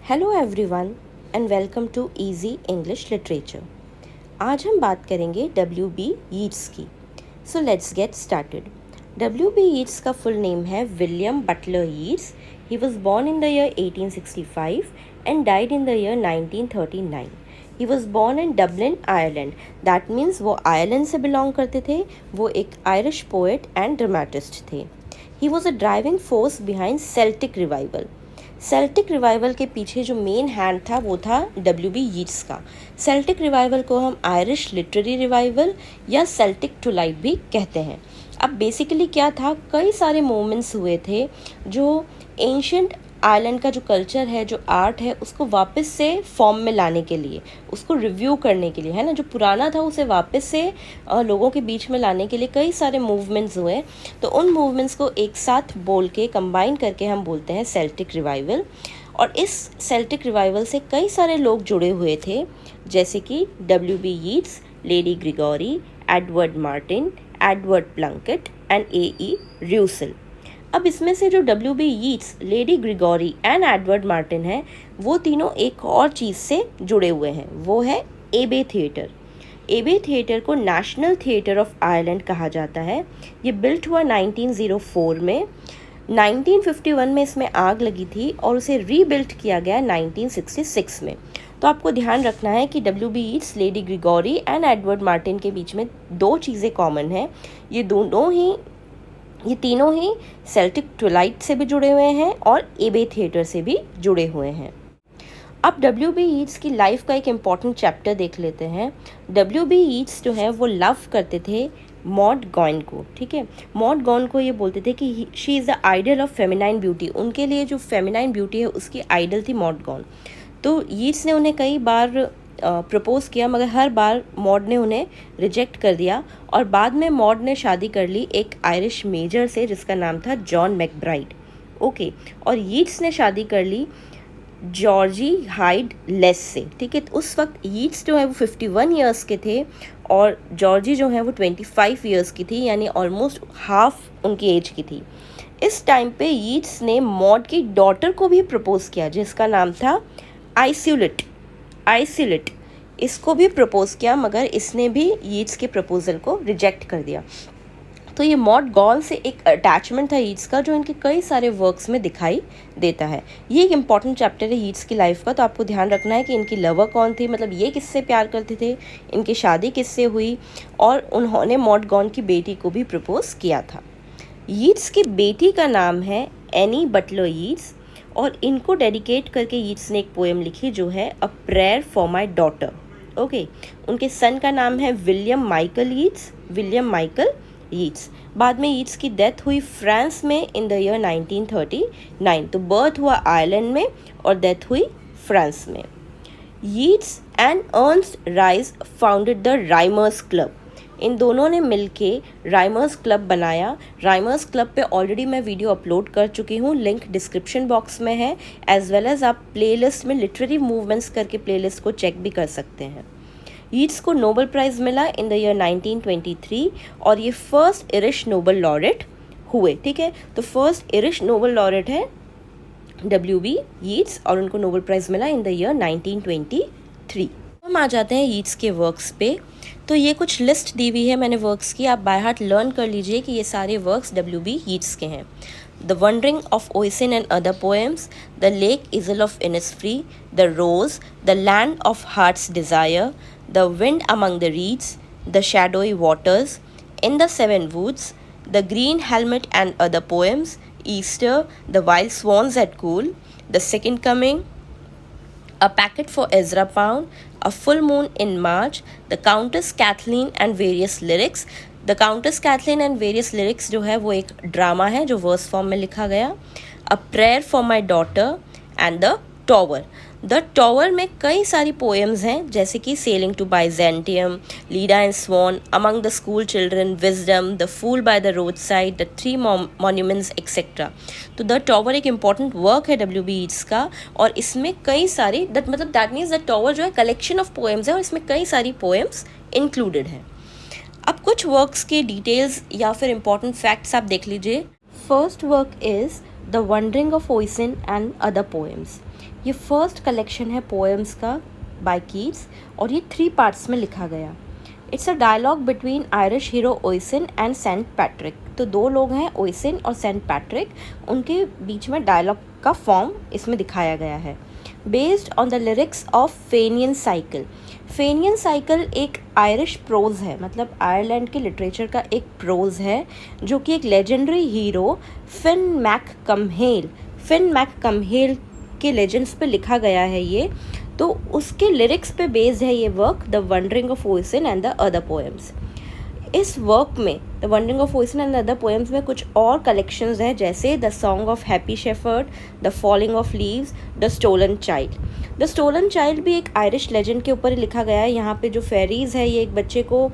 Hello everyone and welcome to easy English literature. आज हम बात करेंगे W.B. यीट्स की। So let's get started. W.B. Yeats का फुल नेम है William Butler Yeats. He was born in the year 1865 and died in the year 1939। He was born in Dublin Ireland. That means वो Ireland से belong करते थे। वो एक Irish poet and dramatist थे। He was a driving force behind Celtic revival. Celtic revival के पीछे जो मेन हैंड था वो था W.B. यीट्स का। सेल्टिक रिवाइवल को हम आयरिश लिटरेरी रिवाइवल या सेल्टिक टुलाइट भी कहते हैं। अब बेसिकली क्या था, कई सारे मूवमेंट्स हुए थे जो एंशियंट आयरलैंड का जो कल्चर है, जो आर्ट है, उसको वापस से फॉर्म में लाने के लिए, उसको रिव्यू करने के लिए, है ना, जो पुराना था उसे वापस से लोगों के बीच में लाने के लिए कई सारे मूवमेंट्स हुए। तो उन मूवमेंट्स को एक साथ बोल के कंबाइन करके हम बोलते हैं सेल्टिक रिवाइवल। और इस सेल्टिक रिवाइवल से कई सारे लोग जुड़े हुए थे, जैसे कि W.B. Yeats, Lady Gregory, Edward Martyn, Edward Plunkett and A.E. Russell. अब इसमें से जो W.B. Yeats, Lady Gregory and Edward Martyn है, वो तीनों एक और चीज़ से जुड़े हुए हैं, वो है एबे थिएटर। एबे थिएटर को नेशनल थिएटर ऑफ आयरलैंड कहा जाता है। ये बिल्ट हुआ 1904 में। 1951 में इसमें आग लगी थी और उसे रीबिल्ट किया गया 1966 में। तो आपको ध्यान रखना है कि W.B. Yeats, Lady Gregory and Edward Martyn के बीच में दो चीज़ें कॉमन हैं। ये तीनों ही सेल्टिक ट्विलाइट से भी जुड़े हुए हैं और एबे थिएटर से भी जुड़े हुए हैं। अब W.B. यीट्स की लाइफ का एक इम्पॉर्टेंट चैप्टर देख लेते हैं। W.B. यीट्स जो है वो लव करते थे मॉड गॉन को। ठीक है, मॉड गॉन को ये बोलते थे कि she is the idol of feminine beauty. उनके लिए जो फेमिनाइन ब्यूटी है उसकी आइडल थी मॉड गॉन। तो यीट्स ने उन्हें कई बार प्रपोज़ किया, मगर हर बार मॉड ने उन्हें रिजेक्ट कर दिया। और बाद में मॉड ने शादी कर ली एक आयरिश मेजर से जिसका नाम था जॉन मैकब्राइड। ओके, और यीट्स ने शादी कर ली जॉर्जी हाइड लेस से। ठीक है, तो उस वक्त यीट्स जो है वो 51 ईयर्स के थे और जॉर्जी जो है वो 25 ईयर्स की थी, यानी ऑलमोस्ट हाफ उनकी एज की थी। इस टाइम पे यीट्स ने मॉड की डॉटर को भी प्रपोज़ किया जिसका नाम था आइसुलिट। इसको भी प्रपोज किया, मगर इसने भी यीट्स के प्रपोजल को रिजेक्ट कर दिया। तो ये मॉड गॉन से एक अटैचमेंट था यीट्स का जो इनके कई सारे वर्क्स में दिखाई देता है। ये एक इम्पॉर्टेंट चैप्टर है यीट्स की लाइफ का। तो आपको ध्यान रखना है कि इनकी लवर कौन थी, मतलब ये किससे प्यार करते थे, इनकी शादी किससे हुई, और उन्होंने मॉड गॉन की बेटी को भी प्रपोज किया था। यीट्स की बेटी का नाम है एनी बटलर यीट्स और इनको डेडिकेट करके यीट्स ने एक पोएम लिखी जो है a prayer for my daughter. Okay, उनके सन का नाम है विलियम माइकल यीट्स। बाद में यीट्स की डेथ हुई फ्रांस में इन द ईयर 1939। तो बर्थ हुआ आयरलैंड में और डेथ हुई फ्रांस में। Yeats and Ernest Rhys founded the Rhymers Club. इन दोनों ने मिलके राइमर्स क्लब बनाया। राइमर्स क्लब पे ऑलरेडी मैं वीडियो अपलोड कर चुकी हूँ, लिंक डिस्क्रिप्शन बॉक्स में है, एज वेल एज आप प्लेलिस्ट में लिटरेरी मूवमेंट्स करके प्लेलिस्ट को चेक भी कर सकते हैं। यीट्स को नोबेल प्राइज़ मिला इन द ईयर 1923 और ये फर्स्ट इरिश नोबेल लॉरेट हुए। ठीक है, तो फर्स्ट इरिश नोबेल लॉरेट है W.B. यीट्स और उनको नोबेल प्राइज़ मिला इन द ईयर 1923। हम आ जाते हैं यीट्स के वर्क्स पे। तो ये कुछ लिस्ट दी हुई है मैंने वर्क्स की, आप बाय हार्ट लर्न कर लीजिए कि ये सारे वर्क्स W.B. यीट्स के हैं। The wandering of Oisin and other poems, the lake isle of Innisfree, the rose, the land of heart's desire, the wind among the reeds, the shadowy waters, in the seven woods, the green helmet and other poems, Easter, the wild swans at Coole, the second coming, A Packet for Ezra Pound, A Full Moon in March, The Countess Kathleen and Various Lyrics. The Countess Kathleen and Various Lyrics जो है वो एक drama है जो verse form में लिखा गया। A Prayer for My Daughter and The Tower. The tower में कई सारी पोएम्स हैं जैसे कि sailing to Byzantium, Leda and swan, among the school children, wisdom, the fool by the road side, the three monuments etcetera. तो the tower एक important work है W.B. Yeats का और इसमें कई सारी दैट मीन्स द टॉवर जो है कलेक्शन ऑफ पोएम्स है और इसमें कई सारी पोएम्स इंक्लूडेड हैं। अब कुछ वर्क्स के डिटेल्स या फिर इम्पॉर्टेंट फैक्ट्स आप देख लीजिए। First work is the wandering of Oisin and other poems. ये फर्स्ट कलेक्शन है पोएम्स का बाय कीट्स और ये 3 पार्ट्स में लिखा गया। It's a dialogue between Irish hero Oisin and Saint Patrick. तो 2 लोग हैं, ओइसन और सेंट पैट्रिक, उनके बीच में डायलॉग का फॉर्म इसमें दिखाया गया है। Based on the lyrics of Fenian cycle. Fenian cycle एक आयरिश प्रोज है, मतलब आयरलैंड के लिटरेचर का एक प्रोज है, जो कि एक लेजेंडरी हीरो फिन मैक कम्हेल के लेजेंड्स पे लिखा गया है ये। तो उसके लिरिक्स पे बेस्ड है ये work, the wandering of Oisin and the other poems. इस वर्क में the wandering of Oisin and the other poems में कुछ और कलेक्शंस हैं, जैसे the song of happy shepherd, the falling of leaves, the stolen child. The stolen child भी एक Irish legend के ऊपर ही लिखा गया है। यहाँ पे जो फेरीज है ये एक बच्चे को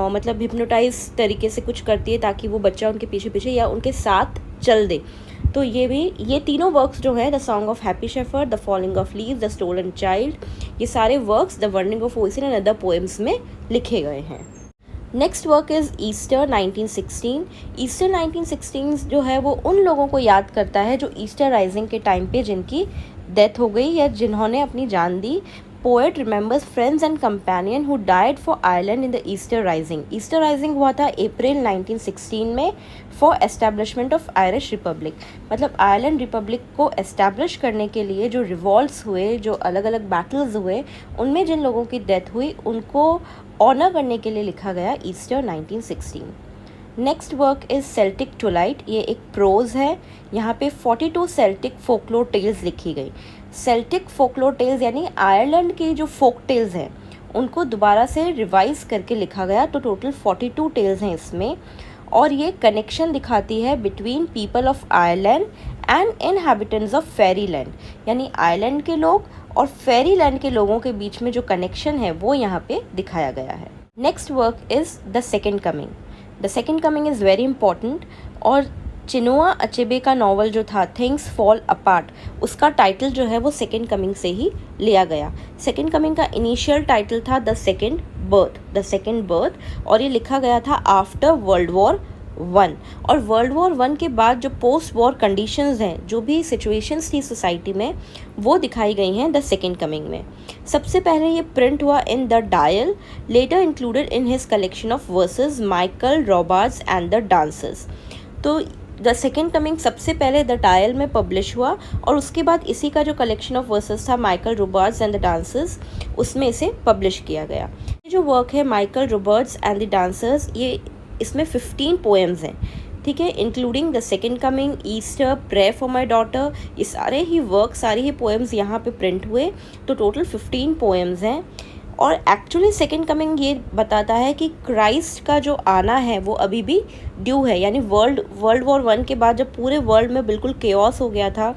मतलब हिप्नोटाइज तरीके से कुछ करती है ताकि वो बच्चा उनके पीछे पीछे या उनके साथ चल दे। तो ये तीनों वर्क्स जो है, the song of happy shepherd, the falling of leaves, the stolen child, ये सारे works the wandering of Oisin and other poems में लिखे गए हैं। Next work is Easter 1916। Easter 1916 जो है वो उन लोगों को याद करता है जो ईस्टर राइजिंग के टाइम पे जिनकी डेथ हो गई या जिन्होंने अपनी जान दी। Poet remembers friends and companion who died for Ireland in the Easter Rising. Easter Rising हुआ था अप्रैल 1916 में for establishment of Irish Republic. मतलब आयरलैंड रिपब्लिक को एस्टैब्लिश करने के लिए जो रिवॉल्ट्स हुए, जो अलग अलग बैटल्स हुए, उनमें जिन लोगों की डेथ हुई उनको ऑनर करने के लिए लिखा गया Easter 1916। Next work is Celtic Twilight. ये एक प्रोज है। यहाँ पे 42 सेल्टिक फोकलोर टेल्स लिखी गई। सेल्टिक फोकलोर टेल्स यानी आयरलैंड के जो फोक टेल्स हैं उनको दोबारा से रिवाइज करके लिखा गया। तो टोटल 42 टेल्स हैं इसमें, और ये कनेक्शन दिखाती है between people of Ireland and inhabitants of Pheri land. यानी आयरलैंड के लोग और फेरी लैंड के लोगों के बीच में जो कनेक्शन है वो यहाँ पे दिखाया गया है। Next work is the second coming. The second coming is very important, और चिनुआ अचेबे का नॉवल जो था थिंग्स फॉल अपार्ट, उसका टाइटल जो है वो सेकेंड कमिंग से ही लिया गया। सेकेंड कमिंग का इनिशियल टाइटल था द सेकेंड बर्थ, और ये लिखा गया था आफ्टर वर्ल्ड वॉर 1। और वर्ल्ड वॉर 1 के बाद जो पोस्ट वॉर कंडीशंस हैं, जो भी सिचुएशंस थी सोसाइटी में, वो दिखाई गई हैं द सेकेंड कमिंग में। सबसे पहले ये प्रिंट हुआ in the dial, later included in his collection of verses Michael Robartes and the dancers. तो द सेकेंड कमिंग सबसे पहले द डायल में पब्लिश हुआ, और उसके बाद इसी का जो कलेक्शन ऑफ वर्सेस था Michael Robartes and the dancers, उसमें इसे पब्लिश किया गया। ये जो वर्क है Michael Robartes and the dancers, ये इसमें 15 पोएम्स हैं, ठीक है, including the second coming, Easter, prayer for my daughter. ये सारे ही वर्क, सारे ही पोएम्स यहाँ पे प्रिंट हुए। तो टोटल 15 पोएम्स हैं। और एक्चुअली सेकेंड कमिंग ये बताता है कि क्राइस्ट का जो आना है वो अभी भी ड्यू है। यानी वर्ल्ड वॉर 1 के बाद जब पूरे वर्ल्ड में बिल्कुल केओस हो गया था,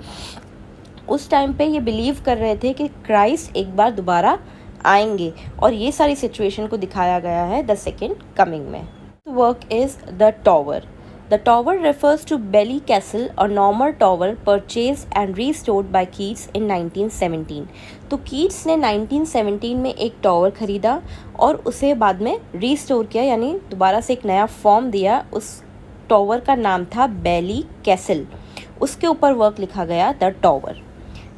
उस टाइम पे ये बिलीव कर रहे थे कि क्राइस्ट एक बार दोबारा आएंगे, और ये सारी सिचुएशन को दिखाया गया है द सेकेंड कमिंग में। Work is the tower. The tower refers to Belly Castle, a Norman tower purchased and restored by Keats in 1917. तो कीट्स ने 1917 में एक टॉवर खरीदा और उसे बाद में रीस्टोर किया, यानी दोबारा से एक नया फॉर्म दिया। उस टॉवर का नाम था बेली कैसल। उसके ऊपर वर्क लिखा गया the tower.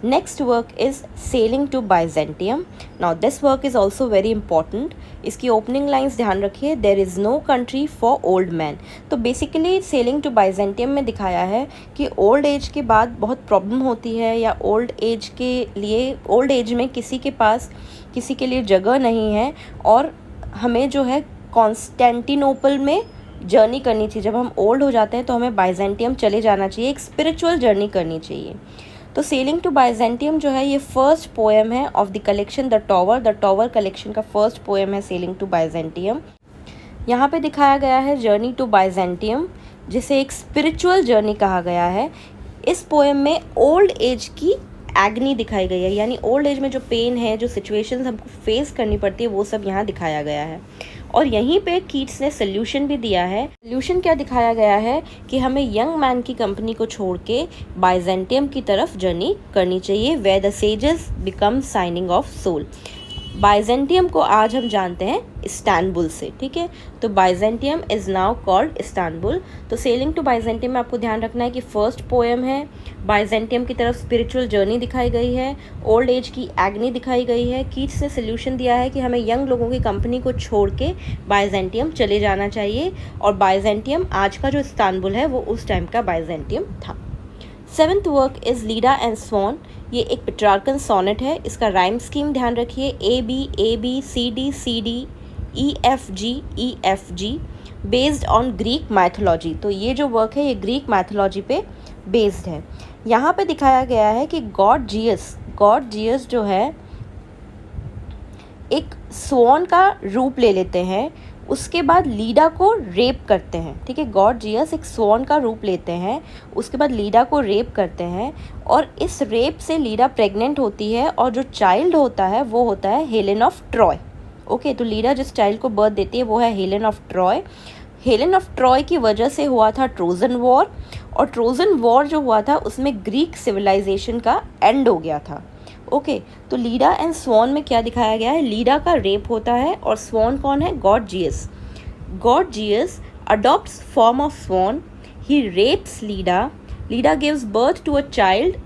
Next work is sailing to Byzantium. Now this work is also very important. इसकी ओपनिंग लाइंस ध्यान रखिए, there is no country for old man. तो बेसिकली सेलिंग टू बाइजेंटियम में दिखाया है कि ओल्ड एज के बाद बहुत प्रॉब्लम होती है, या ओल्ड एज में किसी के पास किसी के लिए जगह नहीं है, और हमें जो है कॉन्स्टेंटिनोपल में जर्नी करनी चाहिए। जब हम ओल्ड हो जाते हैं तो हमें बाइजेंटियम चले जाना चाहिए, एक स्पिरिचुअल जर्नी करनी चाहिए। तो सेलिंग टू बाइजेंटियम जो है ये फर्स्ट पोएम है of the collection the tower collection का फर्स्ट पोएम है सेलिंग टू बाइजेंटियम। यहाँ पे दिखाया गया है जर्नी टू बाइजेंटियम, जिसे एक स्पिरिचुअल जर्नी कहा गया है। इस पोएम में ओल्ड एज की एग्नी दिखाई गई है, यानी ओल्ड एज में जो पेन है, जो सिचुएशंस हमको फेस करनी पड़ती है, वो सब यहाँ दिखाया गया है। और यहीं पे कीट्स ने सोल्यूशन भी दिया है। सोल्यूशन क्या दिखाया गया है कि हमें यंग मैन की कंपनी को छोड़ के बाइजेंटियम की तरफ जर्नी करनी चाहिए, where the sages become singing of soul. Byzantium को आज हम जानते हैं इस्तांबुल से, ठीक है। तो Byzantium is now called Istanbul. तो सेलिंग टू बाइजेंटियम में आपको ध्यान रखना है कि फर्स्ट पोएम है, बाइजेंटियम की तरफ स्पिरिचुअल जर्नी दिखाई गई है, ओल्ड एज की एग्नी दिखाई गई है। कीट्स ने सोल्यूशन दिया है कि हमें यंग लोगों की कंपनी को छोड़ के बाइजेंटियम चले जाना चाहिए, और बाइजेंटियम आज का जो इस्तांबुल है वो उस टाइम का बाइजेंटियम था। Seventh work is Leda and sworn. ये एक पेट्रार्कन सोनेट है। इसका राइम स्कीम ध्यान रखिए, A B C D E F G based on Greek mythology. तो ये जो वर्क है ये ग्रीक मैथोलॉजी पे बेस्ड है। यहाँ पे दिखाया गया है कि गॉड जियस जो है एक स्वॉन का रूप ले लेते हैं, उसके बाद लीडा को रेप करते हैं, ठीक है। गॉड जियस एक स्वॉन का रूप लेते हैं, उसके बाद लीडा को रेप करते हैं, और इस रेप से लीडा प्रेग्नेंट होती है, और जो चाइल्ड होता है वो होता है हेलेन ऑफ ट्रॉय। ओके, तो लीडा जिस चाइल्ड को बर्थ देती है वो है Helen of Troy. Helen of Troy की वजह से हुआ था ट्रोजन वॉर, और ट्रोजन वॉर जो हुआ था उसमें ग्रीक सिविलाइजेशन का एंड हो गया था। ओके, तो लीडा एंड स्वॉन में क्या दिखाया गया है, लीडा का रेप होता है, और स्वॉन कौन है, god Zeus adopts form of swan, he rapes Leda gives birth to a child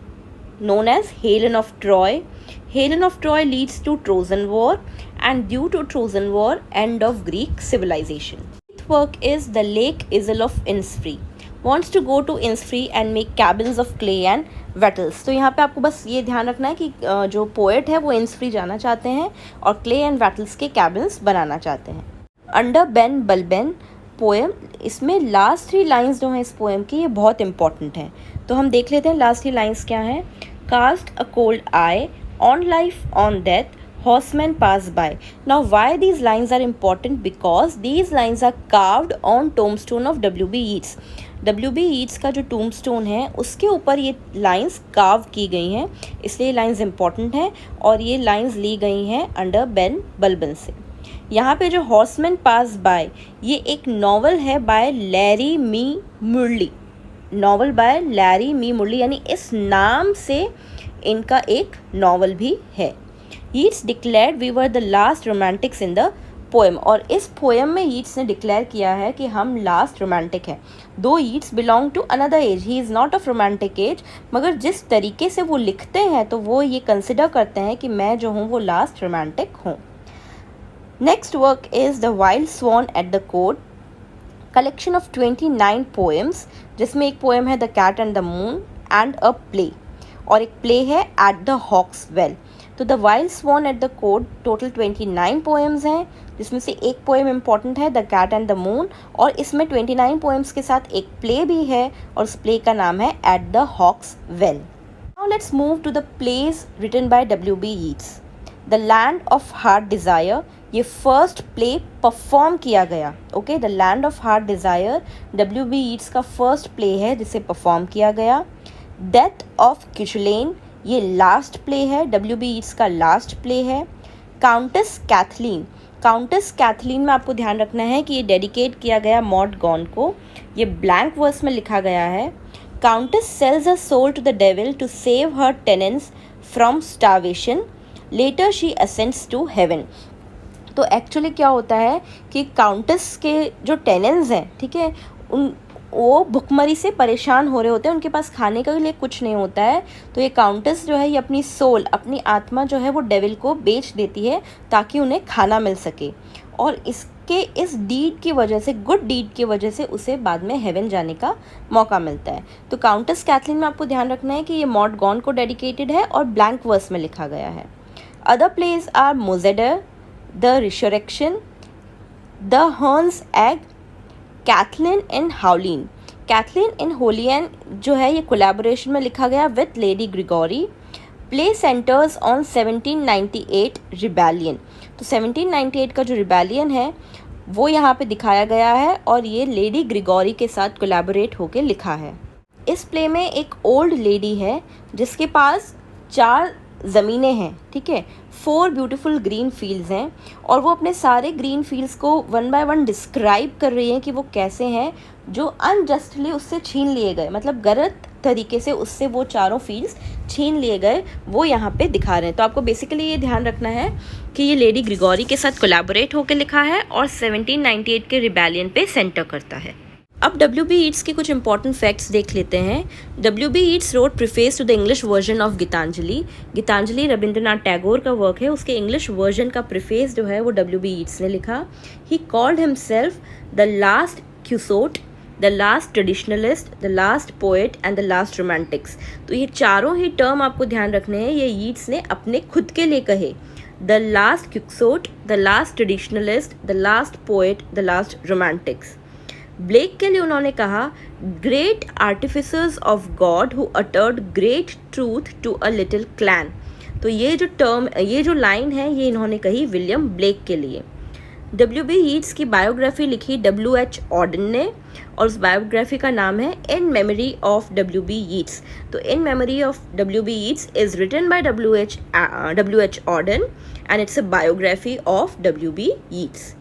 known as Helen of Troy. Helen of Troy leads to Trojan War, and due to Trojan War, end of Greek civilization. Fifth work is the Lake Isle of Innisfree. Wants to go to Innisfree and make cabins of clay and wattles. तो यहाँ पे आपको बस ये ध्यान रखना है कि जो पोएट है वो इन्सफ्री जाना चाहते हैं और क्ले एंड वैटल्स के कैबिन्स बनाना चाहते हैं। अंडर बेन बलबेन पोएम, इसमें लास्ट 3 लाइन्स जो हैं इस पोएम की ये बहुत इंपॉर्टेंट हैं। तो हम देख लेते हैं लास्ट 3 लाइन्स क्या हैं। Cast a cold eye on life on death, horsemen pass by. Now why these lines are important? Because these lines are carved on tombstone of W.B. Yeats. W.B. Yeats का जो tombstone है उसके ऊपर ये lines carve की गई हैं, इसलिए lines important हैं, और ये lines ली गई हैं अंडर बेन बल्बन से। यहाँ पे जो horsemen pass by ये एक नॉवल है बाय लैरी मी मुरली, नॉवल बाय लैरी मी मुरली, यानी इस नाम से इनका एक नॉवल भी है। Yeats declared we were the last romantics in the poem, और इस पोएम में Yeats ने डिक्लेयर किया है कि हम लास्ट रोमांटिक हैं। दो Yeats belong to another age, he is not of romantic age, मगर जिस तरीके से वो लिखते हैं तो वो ये कंसिडर करते हैं कि मैं जो हूँ वो लास्ट रोमांटिक हूँ। Next work is the wild swan at the court, collection of 29 poems, जिसमें एक पोएम है the cat and the moon and a play, और एक प्ले है एट द हॉक्स वेल। तो the wild swan at the court total 29 poems हैं, जिसमें से एक पोएम इंपॉर्टेंट है the cat and the moon, और इसमें 29 पोएम्स के साथ एक प्ले भी है, और उस प्ले का नाम है at the hawk's well. Now let's move to the plays written by W.B. Yeats. The land of heart desire, ये फर्स्ट प्ले परफॉर्म किया गया। Okay, the land of heart desire W.B. Yeats का first play है जिसे perform किया गया। Death of किचुलेन, ये last play है, W.B. यीट्स का लास्ट प्ले है। काउंटेस कैथलीन में आपको ध्यान रखना है कि ये डेडिकेट किया गया मॉड गॉन को, ये ब्लैंक वर्स में लिखा गया है। Countess sells a soul to the devil to save her tenants from starvation, later she ascends to heaven. तो एक्चुअली क्या होता है कि काउंटेस के जो टेनेंट्स हैं, ठीक है, वो भुखमरी से परेशान हो रहे होते हैं, उनके पास खाने के लिए कुछ नहीं होता है, तो ये काउंटेस जो है ये अपनी सोल, अपनी आत्मा जो है वो डेविल को बेच देती है ताकि उन्हें खाना मिल सके, और इस डीड की वजह से, गुड डीड की वजह से उसे बाद में हेवन जाने का मौका मिलता है। तो काउंटेस कैथलीन में आपको ध्यान रखना है कि ये मॉड गॉन को डेडिकेटेड है और ब्लैंक वर्स में लिखा गया है। Other plays are Mosada, the Resurrection, the Herne's Egg, Cathleen ni Houlihan. Cathleen ni Houlihan जो है ये कोलैबोरेशन में लिखा गया with Lady Gregory. Play centres on 1798 rebellion. तो 1798 का जो रिबेलियन है वो यहाँ पे दिखाया गया है, और ये लेडी ग्रिगोरी के साथ कोलैबोरेट होके लिखा है। इस प्ले में एक ओल्ड लेडी है जिसके पास 4 ज़मीनें हैं, ठीक है, 4 ब्यूटीफुल ग्रीन फील्ड्स हैं, और वो अपने सारे ग्रीन फील्ड्स को 1 बाय 1 डिस्क्राइब कर रही हैं कि वो कैसे हैं जो अनजस्टली उससे छीन लिए गए, मतलब गलत तरीके से उससे वो चारों फील्ड्स छीन लिए गए वो यहाँ पे दिखा रहे हैं। तो आपको बेसिकली ये ध्यान रखना है कि ये लेडी ग्रिगोरी के साथ कोलैबोरेट होकर लिखा है और 1798 के रिबेलियन पे सेंटर करता है। अब W.B. Yeats के कुछ इंपॉर्टेंट फैक्ट्स देख लेते हैं। W.B. Yeats wrote preface to the English version of Geetanjali. Geetanjali Rabindranath Tagore का वर्क है, उसके इंग्लिश वर्जन का प्रिफेस जो है वो W.B. Yeats ने लिखा। He called himself the last Quixote, the last traditionalist, the last poet and the last romantics। तो ये चारों ही टर्म आपको ध्यान रखने हैं, ये यीट्स ने अपने खुद के लिए कहे। The last Quixote, the last traditionalist, the last poet, the last romantics। Blake के लिए उन्होंने कहा great artificers of God who uttered great truth to a little clan. तो ये जो लाइन है ये इन्होंने कही विलियम ब्लेक के लिए। W.B. Yeats की बायोग्राफी लिखी W.H. Auden ने और उस बायोग्राफी का नाम है इन मेमोरी ऑफ W.B. Yeats। तो in memory of W.B. Yeats is written by W.H. Auden and it's a biography of W.B. Yeats।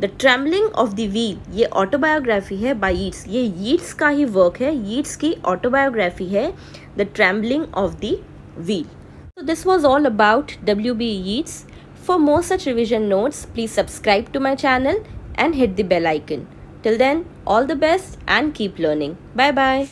The trembling of the wheel ये ऑटोबायोग्राफी है बाय यीट्स, ये यीट्स का ही work है, Yeats की autobiography है the trembling of the wheel. So this was all about W.B. Yeats. For more such revision notes, please subscribe to my channel and hit the bell icon. Till then, all the best and keep learning. Bye bye.